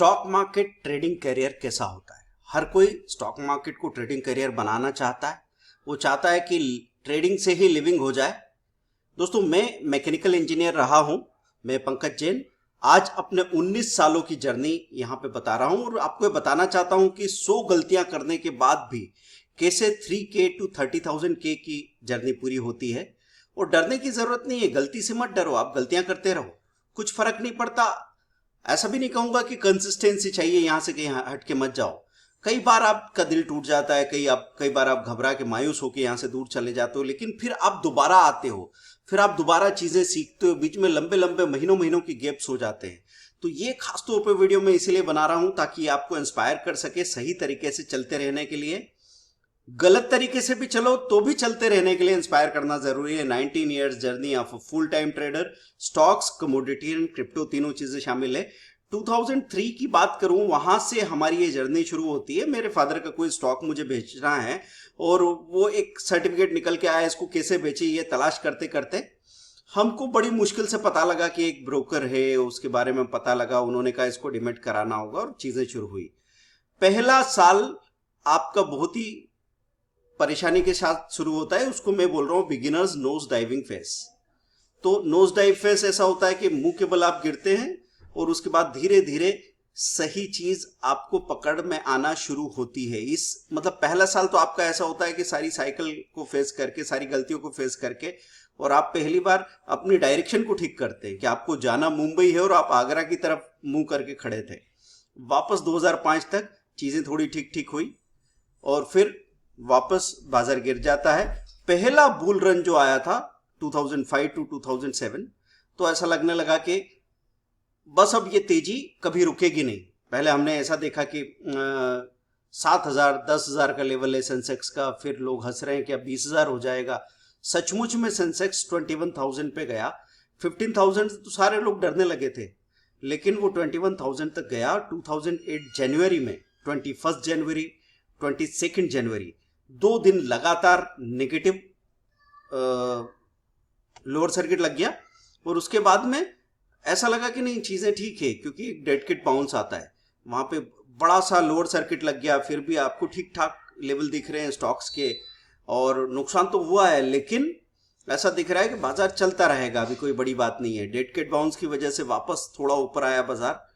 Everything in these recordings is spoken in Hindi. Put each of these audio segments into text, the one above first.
स्टॉक मार्केट ट्रेडिंग करियर कैसा होता है। हर कोई स्टॉक मार्केट को ट्रेडिंग करियर बनाना चाहता है। वो चाहता है कि ट्रेडिंग से ही लिविंग हो जाए। दोस्तों, मैं मैकेनिकल इंजीनियर रहा हूं। मैं पंकज जैन आज अपने 19 सालों की जर्नी यहां पे बता रहा हूं और आपको ये बताना चाहता हूं कि 100 गलतियां करने के बाद भी कैसे 3K to 30,000 K की जर्नी पूरी होती है। और डरने की जरूरत नहीं है, गलती से मत डरो, आप गलतियां करते रहो, कुछ फर्क नहीं पड़ता। ऐसा भी नहीं कहूंगा कि कंसिस्टेंसी चाहिए, यहां से कहीं हट के मत जाओ। कई बार आपका दिल टूट जाता है, कई बार आप घबरा के मायूस होकर यहां से दूर चले जाते हो, लेकिन फिर आप दोबारा आते हो, फिर आप दोबारा चीजें सीखते हो। बीच में लंबे लंबे महीनों महीनों की गैप्स हो जाते हैं। तो ये खास तौर पे वीडियो मैं इसीलिए बना रहा हूं ताकि आपको इंस्पायर कर सके सही तरीके से चलते रहने के लिए। गलत तरीके से भी चलो तो भी चलते रहने के लिए इंस्पायर करना जरूरी है। 19 years journey of full time trader, stocks, commodity and crypto तीनों चीजें शामिल है। 2003 की बात करूं, वहां से हमारी ये जर्नी शुरू होती है। मेरे फादर का कोई स्टॉक मुझे बेचना है और वो एक सर्टिफिकेट निकल के आया, इसको कैसे बेचे ये तलाश करते करते हमको बड़ी मुश्किल से पता लगा कि एक ब्रोकर है, उसके बारे में पता लगा। उन्होंने कहा इसको डिमेट कराना होगा और चीजें शुरू हुई। पहला साल आपका बहुत ही परेशानी के साथ शुरू होता है, उसको मैं बोल रहा हूं बिगिनर्स नोज डाइविंग फेस। तो नोज डाइव फेस ऐसा होता है कि मुंह के बल आप गिरते हैं और उसके बाद धीरे धीरे सही चीज आपको पकड़ में आना शुरू होती है। इस मतलब पहला साल तो आपका ऐसा होता है कि सारी साइकिल को फेस करके, सारी गलतियों को फेस करके, और आप पहली बार अपनी डायरेक्शन को ठीक करते हैं कि आपको जाना मुंबई है और आप आगरा की तरफ मुंह करके खड़े थे। वापस 2005 तक चीजें थोड़ी ठीक ठीक हुई और फिर वापस बाजार गिर जाता है। पहला बुल रन जो आया था 2005 to 2007, तो ऐसा लगने लगा कि बस अब ये तेजी कभी रुकेगी नहीं। पहले हमने ऐसा देखा कि 7,000 10,000 का लेवल है सेंसेक्स का, फिर लोग हंस रहे हैं कि अब 20,000 हो जाएगा। सचमुच में सेंसेक्स 21,000 पे गया। 15,000 तो सारे लोग डरने लगे थे, लेकिन वो 21,000 तक गया। 2008 जनवरी में, 21 जनवरी, 22 जनवरी, 2 दिन लगातार नेगेटिव लोअर सर्किट लग गया और उसके बाद में ऐसा लगा कि नहीं, चीजें ठीक है, क्योंकि एक डेड किट बाउंस आता है। वहां पे बड़ा सा लोअर सर्किट लग गया, फिर भी आपको ठीक ठाक लेवल दिख रहे हैं स्टॉक्स के, और नुकसान तो हुआ है लेकिन ऐसा दिख रहा है कि बाजार चलता रहेगा, अभी कोई बड़ी बात नहीं है। डेड किट बाउंस की वजह से वापस थोड़ा ऊपर आया बाजार,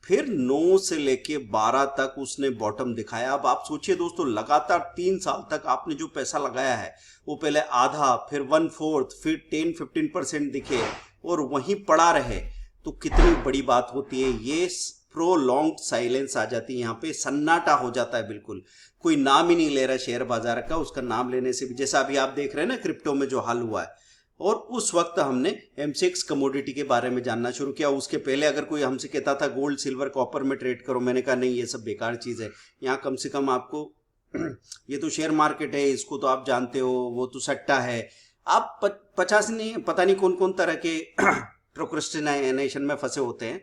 फिर 9 से लेके 12 तक उसने बॉटम दिखाया। अब आप सोचिए दोस्तों, लगातार 3 साल तक आपने जो पैसा लगाया है वो पहले आधा, फिर 1/4, फिर 10-15% दिखे और वहीं पड़ा रहे, तो कितनी बड़ी बात होती है। ये प्रोलॉन्ग साइलेंस आ जाती है, यहाँ पे सन्नाटा हो जाता है, बिल्कुल कोई नाम ही नहीं ले रहा शेयर बाजार का। उसका नाम लेने से भी, जैसा अभी आप देख रहे हैं ना क्रिप्टो में जो हाल हुआ है। और उस वक्त हमने M6 कमोडिटी के बारे में जानना शुरू किया। उसके पहले अगर कोई हमसे कहता था गोल्ड सिल्वर कॉपर में ट्रेड करो, मैंने कहा नहीं, ये सब बेकार चीज है। यहाँ कम से कम आपको ये तो शेयर मार्केट है, इसको तो आप जानते हो, वो तो सट्टा है। आप 50 नहीं, पता नहीं कौन कौन तरह के प्रोक्रेस्टिनेशन में फंसे होते हैं,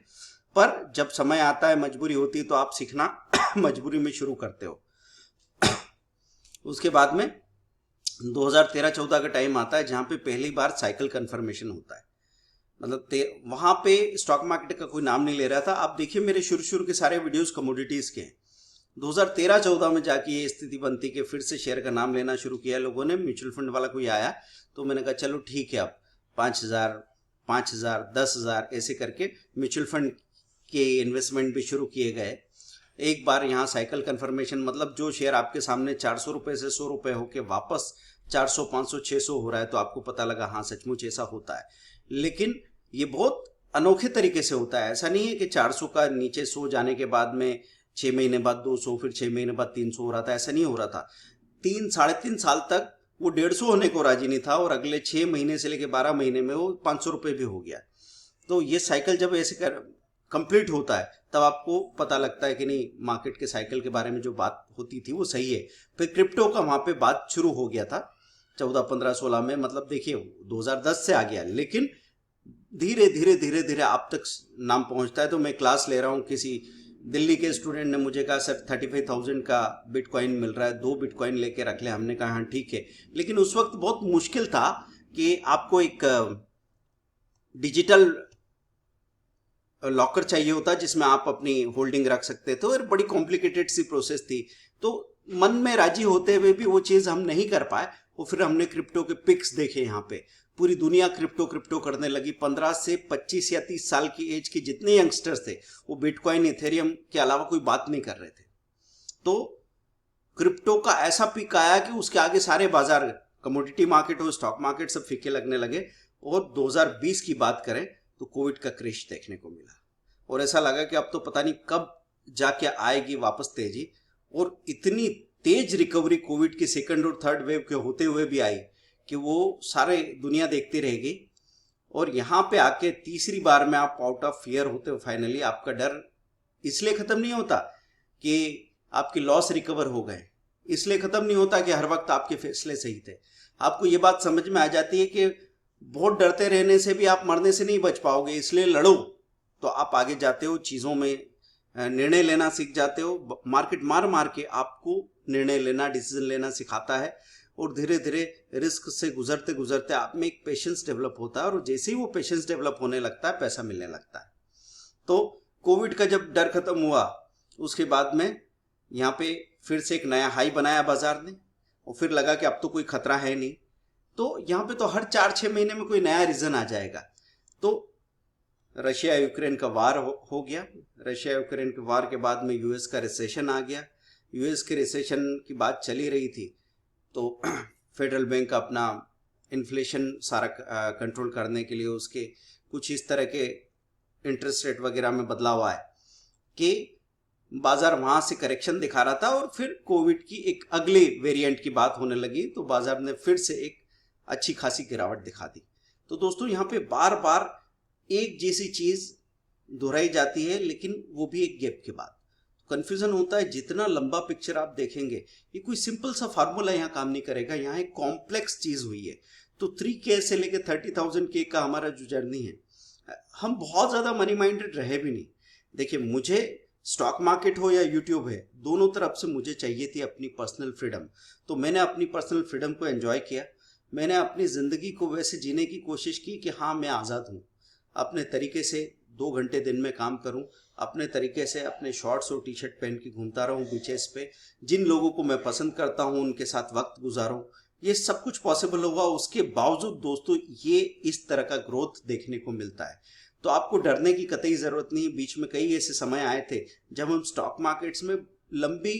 पर जब समय आता है, मजबूरी होती है, तो आप सीखना मजबूरी में शुरू करते हो। उसके बाद में 2013-14 का टाइम आता है जहां पे पहली बार साइकिल कंफर्मेशन होता है। मतलब वहां पे स्टॉक मार्केट का कोई नाम नहीं ले रहा था। आप देखिए मेरे शुरू के सारे वीडियोस कमोडिटीज के हैं। 2013-14 में जाके ये स्थिति बनती कि फिर से शेयर का नाम लेना शुरू किया लोगों ने। म्यूचुअल फंड वाला कोई आया तो मैंने कहा चलो ठीक है, अब 5,000, 5,000, 10,000 ऐसे करके म्यूचुअल फंड के इन्वेस्टमेंट भी शुरू किए गए। एक बार यहाँ साइकिल कंफर्मेशन, मतलब जो शेयर आपके सामने 400 रुपए से 100 रुपए होके वापस 400, 500, 600 हो रहा है, तो आपको पता लगा हाँ सचमुच ऐसा होता है। लेकिन ये बहुत अनोखे तरीके से होता है। ऐसा नहीं है कि 400 का नीचे 100 जाने के बाद में 6 महीने बाद 200, फिर 6 महीने बाद 300 हो रहा था। ऐसा नहीं हो रहा था। 3-3.5 साल तक वो 150 होने को राजी नहीं था और अगले 6 महीने से लेकर 12 महीने में वो 500 रुपए भी हो गया। तो ये साइकिल जब ऐसे कंप्लीट होता है तब आपको पता लगता है कि नहीं, मार्केट के साइकिल के बारे में जो बात होती थी वो सही है। फिर क्रिप्टो का वहां पे बात शुरू हो गया था 14, 15, 16 में। मतलब देखिए 2010 से आ गया, लेकिन धीरे धीरे धीरे धीरे आप तक नाम पहुंचता है। तो मैं क्लास ले रहा हूं, किसी दिल्ली के स्टूडेंट ने मुझे कहा सर 35,000 का बिटकॉइन मिल रहा है, 2 बिटकॉइन लेके रख ले। हमने कहा हाँ ठीक है, लेकिन उस वक्त बहुत मुश्किल था कि आपको एक डिजिटल लॉकर चाहिए होता जिसमें आप अपनी होल्डिंग रख सकते थे, और बड़ी कॉम्प्लिकेटेड सी प्रोसेस थी। तो मन में राजी होते हुए भी वो चीज़ हम नहीं कर पाए। और फिर हमने क्रिप्टो के पिक्स देखे। यहाँ पे पूरी दुनिया क्रिप्टो क्रिप्टो करने लगी। 15 से 25 या 30 साल की एज के जितने यंगस्टर्स थे वो बिटकॉइन इथेरियम के अलावा कोई बात नहीं कर रहे थे। तो क्रिप्टो का ऐसा पिक आया कि उसके आगे सारे बाजार, कमोडिटी मार्केट हो, स्टॉक मार्केट, सब फीके लगने लगे। और 2020 की बात करें तो कोविड का क्रैश देखने को मिला, और ऐसा लगा कि अब तो पता नहीं कब जाके आएगी वापस तेजी। और इतनी तेज रिकवरी कोविड की सेकंड और थर्ड वेव के होते हुए भी आई कि वो सारे दुनिया देखती रहेगी। और यहाँ पे आके तीसरी बार में आप आउट ऑफ फियर होते हो फाइनली। आपका डर इसलिए खत्म नहीं होता कि आपके लॉस रिकवर हो गए, इसलिए खत्म नहीं होता कि हर वक्त आपके फैसले सही थे। आपको ये बात समझ में आ जाती है कि बहुत डरते रहने से भी आप मरने से नहीं बच पाओगे, इसलिए लड़ो। तो आप आगे जाते हो, चीज़ों में निर्णय लेना सीख जाते हो। मार्केट मार मार के आपको निर्णय लेना, डिसीजन लेना सिखाता है। और धीरे धीरे रिस्क से गुजरते गुजरते आप में एक पेशेंस डेवलप होता है, और जैसे ही वो पेशेंस डेवलप होने लगता है पैसा मिलने लगता है। तो कोविड का जब डर खत्म हुआ उसके बाद में यहाँ पे फिर से एक नया हाई बनाया बाजार ने, और फिर लगा कि अब तो कोई खतरा है नहीं। तो यहाँ पे तो हर 4-6 महीने में कोई नया रीजन आ जाएगा। तो रशिया यूक्रेन का वार हो गया। रशिया यूक्रेन के वार के बाद में यूएस का रिसेशन आ गया। यूएस के रिसेशन की बात चली रही थी, तो फेडरल बैंक अपना इन्फ्लेशन सारा कंट्रोल करने के लिए उसके कुछ इस तरह के इंटरेस्ट रेट वगैरह में बदलाव आए कि बाजार वहां से करेक्शन दिखा रहा था। और फिर कोविड की एक अगले वेरिएंट की बात होने लगी, तो बाजार ने फिर से एक अच्छी खासी गिरावट दिखा दी। तो दोस्तों यहाँ पे बार बार एक जैसी चीज दोहराई जाती है, लेकिन वो भी एक गैप के बाद। कंफ्यूजन होता है। जितना लंबा पिक्चर आप देखेंगे, ये कोई सिंपल सा फार्मूला यहाँ काम नहीं करेगा, यहाँ एक कॉम्प्लेक्स चीज हुई है। तो 3K से लेके 30,000 K का हमारा जो जर्नी है, हम बहुत ज्यादा मनी माइंडेड रहे भी नहीं। देखिए, मुझे स्टॉक मार्केट हो या यूट्यूब है, दोनों तरफ से मुझे चाहिए थी अपनी पर्सनल फ्रीडम। तो मैंने अपनी पर्सनल फ्रीडम को एंजॉय किया। मैंने अपनी ज़िंदगी को वैसे जीने की कोशिश की कि हाँ, मैं आज़ाद हूँ, अपने तरीके से 2 घंटे दिन में काम करूँ, अपने तरीके से अपने शॉर्ट्स और टी-शर्ट पहन के घूमता रहूँ बीचेस पे, जिन लोगों को मैं पसंद करता हूँ उनके साथ वक्त गुजारूँ। ये सब कुछ पॉसिबल होगा। उसके बावजूद दोस्तों ये इस तरह का ग्रोथ देखने को मिलता है। तो आपको डरने की कतई ज़रूरत नहीं। बीच में कई ऐसे समय आए थे जब हम स्टॉक मार्केट्स में लंबी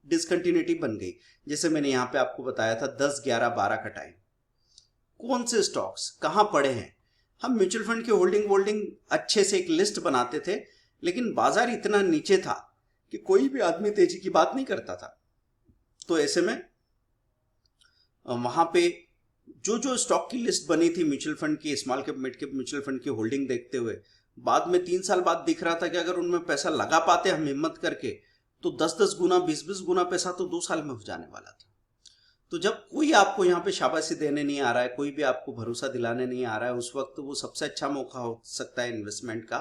डिसकंटिन्यूटी बन गई। जैसे मैंने यहाँ पे आपको बताया था 10, 11, 12 का टाइम। कौन से स्टॉक्स कहाँ पड़े हैं, हम म्यूचुअल फंड की होल्डिंग अच्छे से एक लिस्ट बनाते थे, लेकिन बाजार इतना नीचे था कि कोई भी आदमी तेजी की बात नहीं करता था। तो ऐसे में वहां पे जो स्टॉक की लिस्ट बनी थी म्यूचुअल फंड की, small cap mid cap mutual fund की होल्डिंग देखते हुए, बाद में 3 साल बाद दिख रहा था कि अगर उनमें पैसा लगा पाते हम हिम्मत करके, तो 10-10 गुना 20-20 गुना पैसा तो 2 साल में हो जाने वाला था। तो जब कोई आपको यहाँ पे शाबाशी देने नहीं आ रहा है, कोई भी आपको भरोसा दिलाने नहीं आ रहा है, उस वक्त वो सबसे अच्छा मौका हो सकता है इन्वेस्टमेंट का।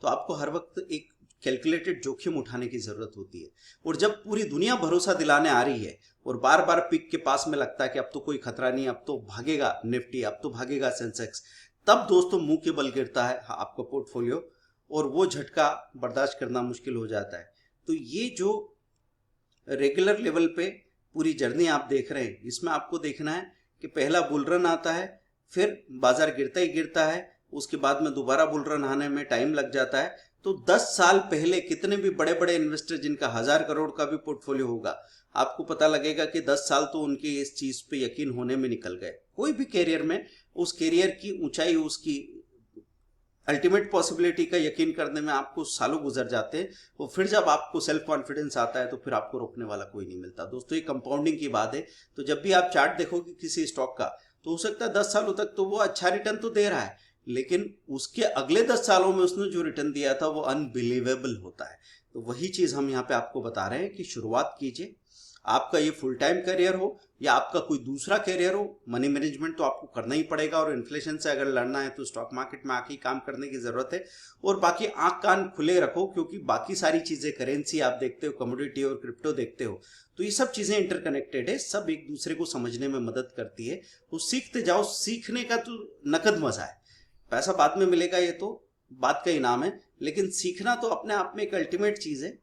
तो आपको हर वक्त एक कैलकुलेटेड जोखिम उठाने की जरूरत होती है। और जब पूरी दुनिया भरोसा दिलाने आ रही है और बार बार पिक के पास में लगता है कि अब तो कोई खतरा नहीं, अब तो भागेगा निफ्टी, अब तो भागेगा सेंसेक्स, तब दोस्तों मुंह के बल गिरता है आपका पोर्टफोलियो, और वो झटका बर्दाश्त करना मुश्किल हो जाता है। तो ये जो रेगुलर लेवल पे पूरी जर्नी आप देख रहे हैं, इसमें आपको देखना है कि पहला बुल रन आता है, फिर बाजार गिरता ही गिरता है, उसके बाद में दोबारा बुल रन आने में टाइम लग जाता है। तो 10 साल पहले कितने भी बड़े बड़े इन्वेस्टर जिनका 1000 करोड़ का भी पोर्टफोलियो होगा, आपको पता लगेगा कि 10 साल तो उनके इस चीज पे यकीन होने में निकल गए। कोई भी कैरियर में उस कैरियर की ऊंचाई, उसकी अल्टीमेट पॉसिबिलिटी का यकीन करने में आपको सालों गुजर जाते हैं। और फिर जब आपको सेल्फ कॉन्फिडेंस आता है तो फिर आपको रोकने वाला कोई नहीं मिलता। दोस्तों, ये कंपाउंडिंग की बात है। तो जब भी आप चार्ट देखोगे किसी स्टॉक का, तो हो सकता है 10 सालों तक तो वो अच्छा रिटर्न तो दे रहा है, लेकिन उसके अगले 10 सालों में उसने जो रिटर्न दिया था वो अनबिलीवेबल होता है। तो वही चीज हम यहाँ पे आपको बता रहे हैं कि शुरुआत कीजिए। आपका ये फुल टाइम करियर हो या आपका कोई दूसरा करियर हो, मनी मैनेजमेंट तो आपको करना ही पड़ेगा। और इन्फ्लेशन से अगर लड़ना है तो स्टॉक मार्केट में आके ही काम करने की जरूरत है। और बाकी आंख कान खुले रखो, क्योंकि बाकी सारी चीजें, करेंसी आप देखते हो, कमोडिटी और क्रिप्टो देखते हो, तो ये सब चीजें इंटरकनेक्टेड है, सब एक दूसरे को समझने में मदद करती है। तो सीखते जाओ। सीखने का तो नकद मजा है, पैसा बाद में मिलेगा ये तो बात का ही नाम है, लेकिन सीखना तो अपने आप में एक अल्टीमेट चीज है